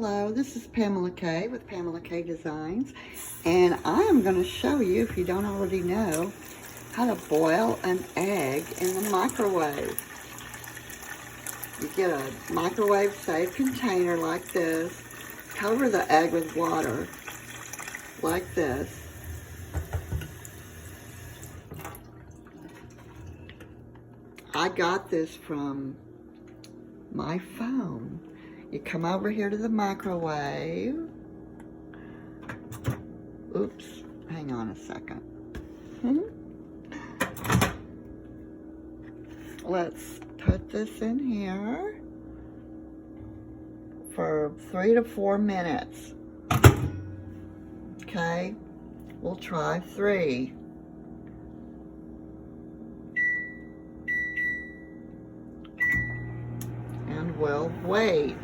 Hello, this is Pamela K with Pamela K Designs, and I am going to show you, if you don't already know, how to boil an egg in the microwave. You get a microwave safe container like this, cover the egg with water like this. I got this from my phone. You come over here to the microwave. Oops, hang on a second. Let's put this in here for 3 to 4 minutes. Okay, we'll try 3. And we'll wait.